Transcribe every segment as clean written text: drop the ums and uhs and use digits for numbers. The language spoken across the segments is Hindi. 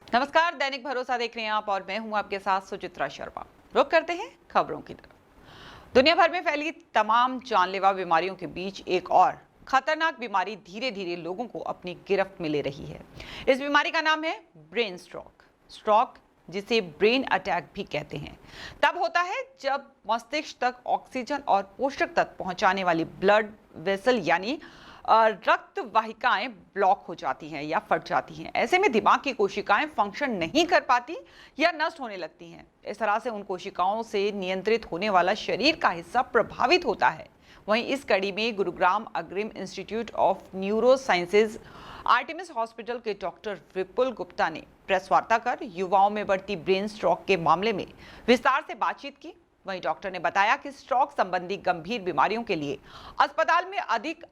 नमस्कार, दैनिक भरोसा देख रहे हैं आप और मैं हूं आपके साथ सुचित्रा शर्मा। रुक करते हैं खबरों की तरफ। दुनिया भर में फैली तमाम जानलेवा बीमारियों के बीच एक और खतरनाक बीमारी धीरे धीरे लोगों को अपनी गिरफ्त में ले रही है। इस बीमारी का नाम है ब्रेन स्ट्रोक। स्ट्रोक, जिसे ब्रेन अटैक भी कहते हैं, तब होता है जब मस्तिष्क तक ऑक्सीजन और पोषक तत्व पहुंचाने वाली ब्लड वेसल यानी रक्त वाहिकाएं ब्लॉक हो जाती हैं या फट जाती हैं। ऐसे में दिमाग की कोशिकाएं फंक्शन नहीं कर पाती या नष्ट होने लगती हैं। इस तरह से उन कोशिकाओं से नियंत्रित होने वाला शरीर का हिस्सा प्रभावित होता है। वहीं इस कड़ी में गुरुग्राम अग्रिम institute of neuro sciences Artemis hospital के डॉक्टर विपुल गुप्ता ने प्रेस वार्ता कर युवाओं में बढ़ती ब्रेन स्ट्रोक के मामले में विस्तार से बातचीत की। वहीं डॉक्टर ने बताया कि स्ट्रोक संबंधी गंभीर बीमारियों के लिए अस्पताल में अधिक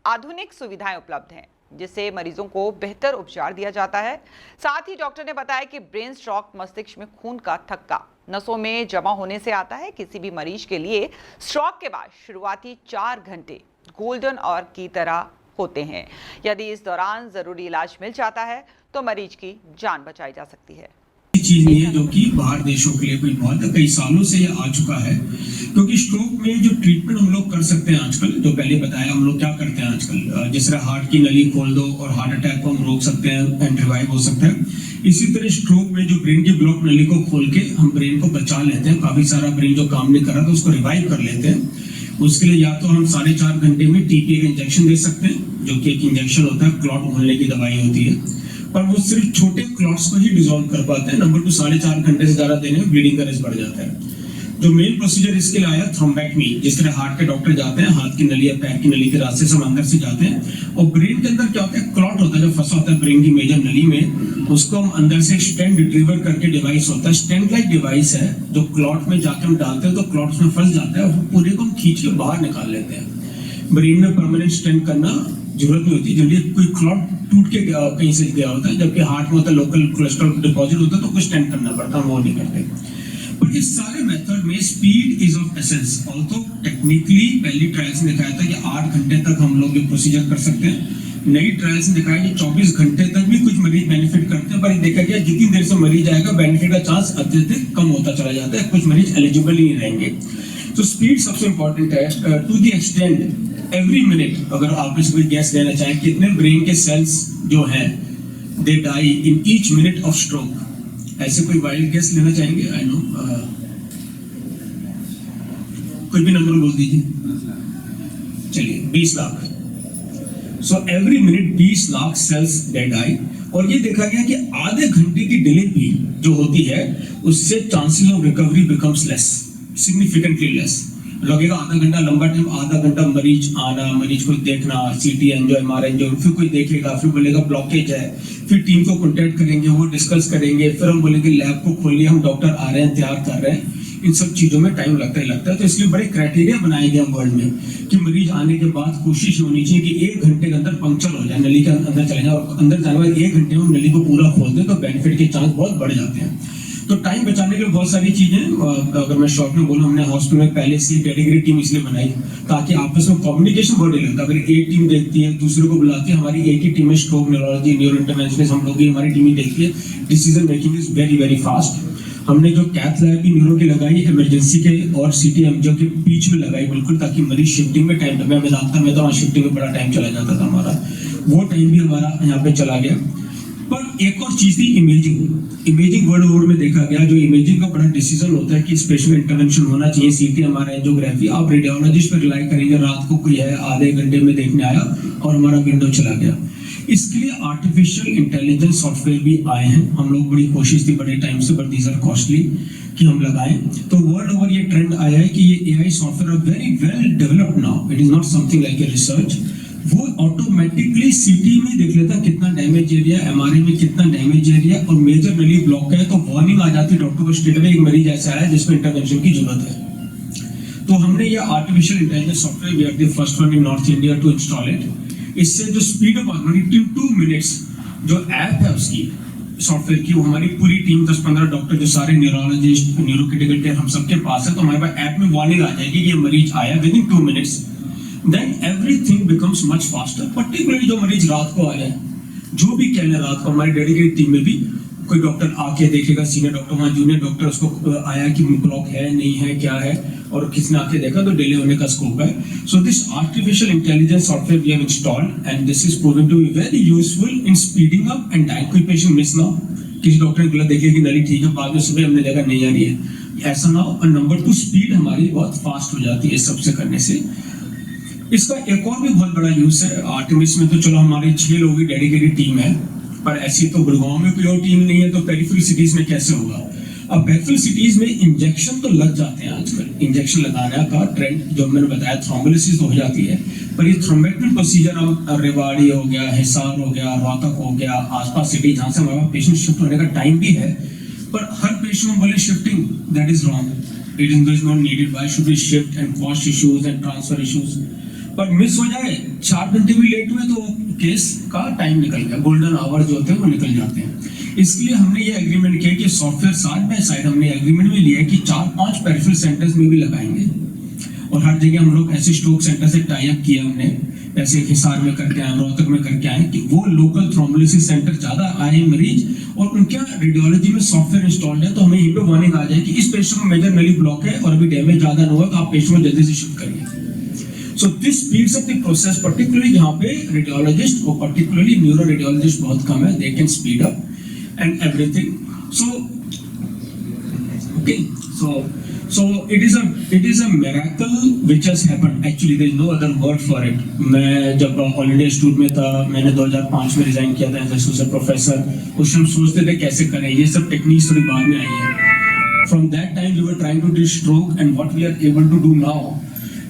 आधुनिक सुविधाएं उपलब्ध हैं, जिससे मरीजों को बेहतर उपचार दिया जाता है। साथ ही डॉक्टर ने बताया कि ब्रेन स्ट्रोक मस्तिष्क में खून का थक्का नसों में जमा होने से आता है। किसी भी मरीज के लिए स्ट्रोक के बाद शुरुआती 4 घंटे गोल्डन आवर की तरह होते हैं। यदि इस दौरान जरूरी इलाज मिल जाता है तो मरीज की जान बचाई जा सकती है। चीज नहीं है जो कि बाहर देशों के लिए कोई बहुत कई सालों से ये आ चुका है, क्योंकि स्ट्रोक में जो ट्रीटमेंट हम लोग कर सकते हैं आजकल, जो पहले बताया हम लोग क्या करते हैं आजकल, जिस तरह हार्ट की नली खोल दो और हार्ट अटैक को हम रोक सकते हैं एंड रिवाइव हो सकता है। इसी तरह स्ट्रोक में जो ब्रेन की ब्लॉक नली को खोल के हम ब्रेन को बचा लेते हैं। काफी सारा ब्रेन जो काम नहीं कर रहा तो उसको रिवाइव कर लेते हैं। उसके लिए या तो हम 4.5 घंटे में टीपी का इंजेक्शन दे सकते हैं, जो कि एक इंजेक्शन होता है, क्लॉट घोलने की दवाई होती है, पर वो सिर्फ छोटे क्लॉट्स को ही डिसॉल्व कर पाते हैं। नंबर 2, 4.5 घंटे से ज्यादा देने में ब्लीडिंग का रिस्क बढ़ जाता है। जो मेन प्रोसीजर इसके लिए आया थ्रोम्बेक्टमी, जिस तरह हार्ट के डॉक्टर जाते हैं, हाथ की नली या पैर की नली के रास्ते से हम अंदर से जाते हैं और ब्रेन के अंदर क्या होता है, क्लॉट होता है जो फंसा होता है ब्रेन की मेजर नली में, उसको हम अंदर से स्टेंट रिट्रीवर करके डिवाइस होता है, स्टेंट लाइक डिवाइस है, जो क्लॉट में जाके हम डालते हैं तो क्लॉट में फंस जाता है और पूरे को हम खींच के बाहर निकाल लेते हैं। ब्रेन में परमानेंट स्टेंट करना जरूरत नहीं होती, जल्दी कोई क्लॉट टूट के कहीं से गया होता है, जबकि हार्ट में होता है लोकल कोलेस्ट्रॉल डिपॉजिट होता है तो कुछ स्टेंट करना पड़ता है, वो नहीं करते। पर इस सारे मेथड में speed is of essence. Also technically पहली ट्रायल्स ने दिखाया था कि 8 घंटे तक हम लोग ये प्रोसीजर कर सकते हैं। नई ट्रायल्स ने दिखाया कि 24 घंटे तक भी कुछ मरीज बेनिफिट करते हैं, पर देखा गया जितनी देर से मरीज आएगा बेनिफिट का चांस अत्यधिक कम होता चला जाता है, कुछ मरीज एलिजिबल ही नहीं रहेंगे। तो स्पीड सबसे इंपॉर्टेंट है। To the extent every minute, अगर आप इस कोई गैस देना चाहें, कितने ब्रेन के सेल्स जो हैं they die in each minute of stroke, ऐसे कोई वाइल्ड गैस लेना चाहेंगे? आई नो, कोई भी नंबर बोल दीजिए। चलिए 20 lakh. So every minute 20 lakh cells they die. और ये देखा गया कि आधे घंटे की डिले भी जो होती है उससे chances of recovery becomes less, significantly less. लगेगा आधा घंटा लंबा टाइम, आधा घंटा मरीज आना, मरीज को देखना, सीटी एंजियो, एमआरआई एंजियो, फिर कोई देखेगा, फिर बोलेगा ब्लॉकेज है, फिर टीम को कांटेक्ट करेंगे, वो डिस्कस करेंगे, फिर हम बोलेंगे लैब को खोलिए, हम डॉक्टर आ रहे हैं, तैयार कर रहे हैं। इन सब चीजों में टाइम लगता ही लगता है। तो इसलिए बड़े क्राइटेरिया बनाए गए वर्ल्ड में कि मरीज आने के बाद कोशिश होनी चाहिए कि 1 घंटे के अंदर पंक्चर हो जाए, नली के अंदर चले जाए, और अंदर जाने वाले 1 घंटे में नली को पूरा खोल दें तो बेनिफिट के चांस बहुत बढ़ जाते हैं। तो टाइम बचाने के लिए बहुत सारी चीजें, अगर मैं शॉर्ट में बोलूं, हमने हॉस्पिटल में पहले से कैटेगरी टीम इसलिए बनाई ताकि आपस में कम्युनिकेशन बढ़े लगता है। अगर एक टीम देखती है दूसरे को बुलाती है, हमारी एक ही टीम है, स्ट्रोक न्यूरोलॉजी न्यूरो इंटरवेंशनिस्ट, हम लोग ही हमारी टीम ही देखती है। Decision making is very very fast. हमने जो कैथ लैब भी न्यूरो की लगाई, इमरजेंसी के और सीटी एमजीओ के बीच में लगाई बिल्कुल, ताकि मरीज शिफ्टिंग में टाइम, मैं जानता मैं तो वहाँ शिफ्टिंग में बड़ा टाइम चला जाता था हमारा, वो टाइम भी हमारा यहाँ पे चला गया। पर एक और चीज थी इमेजिंग। इमेजिंग वर्ल्ड ओवर में देखा गया, जो इमेजिंग का बड़ा डिसीजन होता है कि स्पेशल इंटरवेंशन होना चाहिए, सीटी एमआरआई एंजियोग्राफी, आप रेडियोलॉजिस्ट पर रिलाई करेंगे, रात को कोई है आधे घंटे में देखने आया और हमारा विंडो चला गया। इसके लिए आर्टिफिशियल इंटेलिजेंस सॉफ्टवेयर भी आए हैं। हम लोग बड़ी कोशिश थी बड़े टाइम से, बट दीज आर कॉस्टली, कि हम लगाएं। तो वर्ल्ड ओवर ये ट्रेंड आया है कि ये AI software are very well developed now, it is not something like a research. वो ऑटोमेटिकली सीटी में देख लेता कितना डैमेज एरिया, एमआरआई में कितना डैमेज एरिया और मेजर नली ब्लॉक है, तो वार्निंग आ जाती है डॉक्टर को, स्ट्रेट अवे एक मरीज ऐसा है जिसमें इंटरवेंशन की जरूरत है। तो हमने ये artificial intelligence software, we are the first one in north India to install it. इससे जो स्पीड ऑफ ऑलरेडी 2 मिनट्स जो ऐप है उसकी सॉफ्टवेयर की, वो हमारी पूरी टीम 10-15 डॉक्टर जो सारे न्यूरोलॉजिस्ट, न्यूरो क्रिटिकल केयर हम सबके पास है, तो हमारे पास ऐप में वार्निंग आ जाएगी कि ये मरीज आया, with in 2 minutes then everything becomes much faster. Particularly जो मरीज रात को आ जाए, जो भी कहना रात को, हमारी डेडिकेटेड टीम में भी कोई डॉक्टर आके देखेगा, सीनियर डॉक्टर वहाँ जूनियर डॉक्टर उसको आया कि ब्लॉक है नहीं है क्या है, और किसने आके देखा तो डिले होने का स्कोप है. So this artificial intelligence software we have installed and this is proven to be very useful in speeding up and time. कोई पेशेंट मिस ना हो, किसी डॉक्टर ने गलत देखे कि नली ठीक है, बाद में सुबह हमने देखा नहीं आ रही है, ऐसा ना हो. और नंबर 2 स्पीड हमारी बहुत फास्ट हो जाती है सबसे करने से. इसका एक और भी बहुत बड़ा यूज है आर्टेमिस में. तो चलो हमारी 6 लोगों की डेडिकेटेड टीम है, पर ऐसी तो गुड़गांव में कोई और टीम नहीं है, तो पेरिफेरल सिटीज में कैसे होगा. अब पेरिफेरल सिटीज में इंजेक्शन तो लग जाते हैं आजकल, इंजेक्शन लगाने का ट्रेंड जो मैंने बताया, थ्रोम्बोलिसिस हो जाती है, पर ये थ्रोम्बेक्टरी प्रोसीजर अब रेवाड़ी हो गया, हिसार हो गया, रोहतक हो गया, आसपास सिटी जहाँ से हमारा पेशेंट शिफ्ट होने का टाइम भी है, पर हर पेशेंट में बोले shifting, that is wrong. It is not needed. Why should we shift and cost issues and transfer issues. पर मिस हो जाए, 4 घंटे भी लेट हुए तो केस का टाइम निकल गया, गोल्डन आवर जो होते हैं वो निकल जाते हैं. इसलिए हमने ये एग्रीमेंट किया कि सॉफ्टवेयर साइड बाय साइड हमने एग्रीमेंट में लिया है कि 4-5 पेरिफेरल सेंटर्स में भी लगाएंगे, और हर जगह हम लोग ऐसे स्ट्रोक सेंटर से टाई अप किया हमने, ऐसे हिसार में करके आए, रोहतक में करके आए, कि वो लोकल थ्रोम्बोलिसिस सेंटर ज्यादा आए मरीज, और उनके रेडियोलॉजी में सॉफ्टवेयर इंस्टॉल्ड है, तो हमें यहीं पे वार्निंग आ जाए कि इस पेशेंट को मेजर नली ब्लॉक है और अभी डैमेज ज्यादा ना हुआ, तो आप पेशेंट को जल्दी से शिफ्ट करिए. So this speeds up the process, particularly यहाँ पे रेडियोलॉजिस्ट और particularly न्यूरो रेडियोलॉजिस्ट बहुत कम है, they can speed up and everything. So okay, so it is a miracle which has happened. Actually there is no other word for it. मैं जब ऑल इंडिया इंस्टीट्यूट में था, मैंने 2005 में रिजाइन किया था एज एसोसिएट प्रोफेसर. उस समय सोचते थे कैसे करें, ये सब टेक्निक्स थोड़ी बाद में आई है. From that time we were trying to do stroke, and what we are able to do now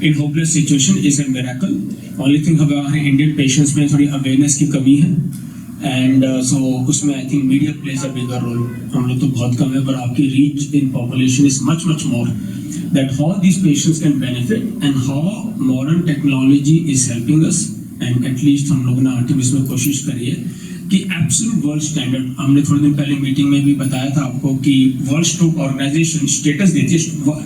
in hopeless situation is a miracle. Only thing हमारे इंडियन पेशेंट्स में थोड़ी अवेयरनेस की कमी है, एंड सो उसमें I think media plays a bigger role. हम लोग तो बहुत कम है, पर आपकी reach in population is much more. That how these patients can benefit and how modern technology is helping us. and at least हम लोगों ने आर्टिमिस में कोशिश करी है कि एब्सोल्यूट वर्ल्ड स्टैंडर्ड. हमने थोड़े दिन पहले मीटिंग में भी बताया था आपको कि वर्ल्ड स्ट्रोक ऑर्गेनाइजेशन स्टेटस देती है,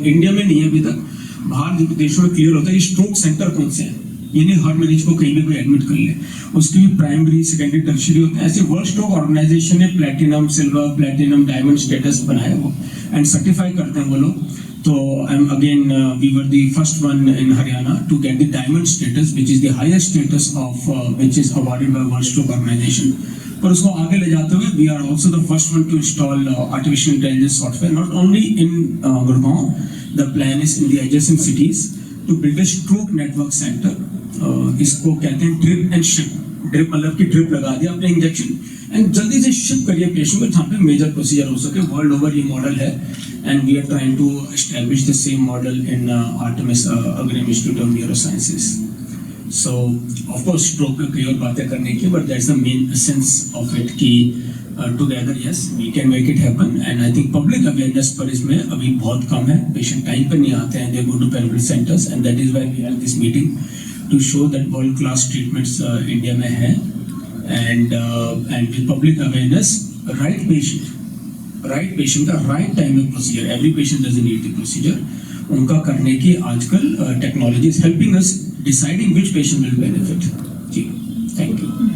इंडिया में नहीं है अभी तक, बाहर देशों में क्लियर होता है कि स्ट्रोक सेंटर कौन से हैं, यानी हर मरीज को कहीं भी कोई एडमिट कर ले, उसकी भी प्राइमरी सेकेंडरी टर्शियरी होते हैं. ऐसे वर्ल्ड स्ट्रोक ऑर्गेनाइजेशन ने platinum, silver, platinum, diamond status बनाया वो, एंड सर्टिफाई करते हैं वो लोग. तो again we were the first one in Haryana to get the diamond status, which is the highest status of which is awarded by World Stroke Organization. पर उसको आगे ले जाते हुए we are also the first one to install artificial intelligence software not only in Gurgaon. The plan is in the adjacent cities to build a stroke network center. इसको कहते हैं ड्रिप एंड शिप. ड्रिप मतलब कि ड्रिप लगा दिया आपने इंजेक्शन, एंड जल्दी से शिप करिए पेशेंट को जहाँ पे मेजर प्रोसीजर हो सके. वर्ल्ड ओवर ये मॉडल है, and we are trying to establish the same model in Artemis Agrim institute of neuro sciences. So of course stroke पे कई और बातें करने की, but that's the main essence of it कि together yes we can make it happen. And I think public awareness पर इसमें अभी बहुत कम है, पेशेंट टाइम पर नहीं आते हैं, they go to peripheral centres, and that is why we have this meeting to show that world class treatments India में है. And with public awareness, right patient का राइट टाइम में procedure, every patient doesn't need the procedure, उनका करने की आजकल technology is helping us deciding which patient will benefit. जी, थैंक यू.